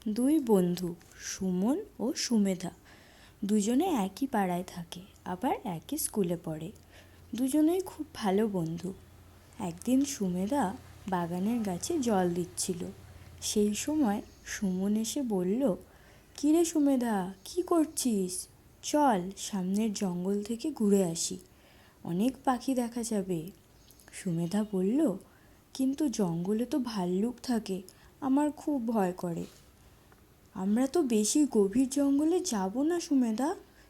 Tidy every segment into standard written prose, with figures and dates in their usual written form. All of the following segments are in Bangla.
দুই বন্ধু সুমন ও সুমেধা দুজনে একই পাড়ায় থাকে, আবার একই স্কুলে পড়ে। দুজনেই খুব ভালো বন্ধু। একদিন সুমেধা বাগানের গাছে জল দিচ্ছিল। সেই সময় সুমন এসে বলল, কিরে সুমেধা, কি করছিস? চল সামনের জঙ্গল থেকে ঘুরে আসি, অনেক পাখি দেখা যাবে। সুমেধা বলল, কিন্তু জঙ্গলে তো ভাল্লুক থাকে, আমার খুব ভয় করে। আমরা তো বেশি গভীর জঙ্গলে যাব না সুমেধা,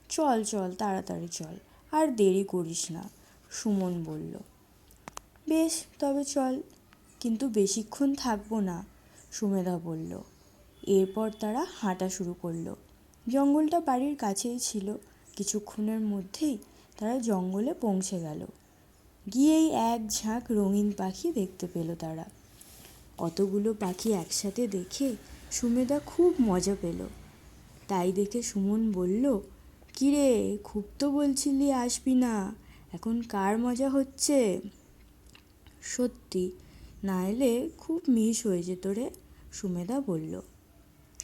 চল চল তাড়াতাড়ি চল, আর দেরি করিস না, সুমন বলল। বেশ তবে চল, কিন্তু বেশিক্ষণ থাকবো না, সুমেধা বলল। এরপর তারা হাঁটা শুরু করলো। জঙ্গলটা বাড়ির কাছেই ছিল। কিছুক্ষণের মধ্যেই তারা জঙ্গলে পৌঁছে গেল। গিয়েই এক ঝাঁক রঙিন পাখি দেখতে পেল তারা। অতগুলো পাখি একসাথে দেখে সুমেধা খুব মজা পেল। তাই দেখে সুমন বলল, কিরে, খুব তো বলছিলি আসবি না, এখন কার মজা হচ্ছে? সত্যি, না এলে খুব মিস হয়ে যেত রে, সুমেধা বলল।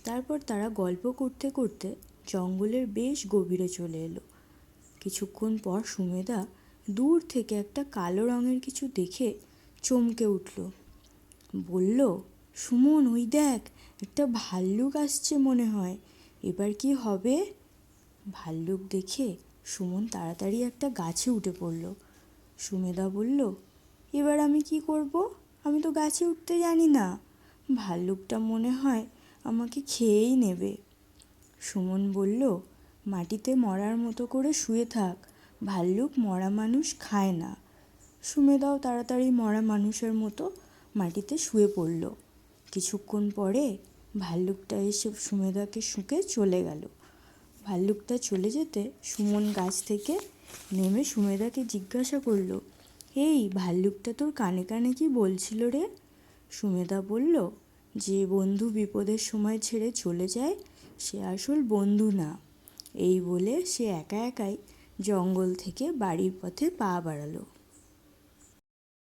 তারপর তারা গল্প করতে করতে জঙ্গলের বেশ গভীরে চলে এলো। কিছুক্ষণ পর সুমেধা দূর থেকে একটা কালো রঙের কিছু দেখে চমকে উঠল। বলল, সুমন, ওই দেখ, একটা ভাল্লুক আসছে মনে হয়, এবার কি হবে? ভাল্লুক দেখে সুমন তাড়াতাড়ি একটা গাছে উঠে পড়ল। সুমেধা বলল, এবার আমি কি করব? আমি তো গাছে উঠতে জানি না, ভাল্লুকটা মনে হয় আমাকে খেয়েই নেবে। সুমন বলল, মাটিতে মরার মতো করে শুয়ে থাক, ভাল্লুক মরা মানুষ খায় না। সুমেধাও তাড়াতাড়ি মরা মানুষের মতো মাটিতে শুয়ে পড়ল। কিছুক্ষণ পরে ভাল্লুকটা এসে সুমেধাকে শুঁকে চলে গেল। ভাল্লুকটা চলে যেতে সুমন গাছ থেকে নেমে সুমেধাকে জিজ্ঞাসা করলো, এই ভাল্লুকটা তোর কানে কানে কি বলছিল রে? সুমেধা বলল, যে বন্ধু বিপদের সময় ছেড়ে চলে যায় সে আসল বন্ধু না। এই বলে সে একা একাই জঙ্গল থেকে বাড়ির পথে পা বাড়ালো।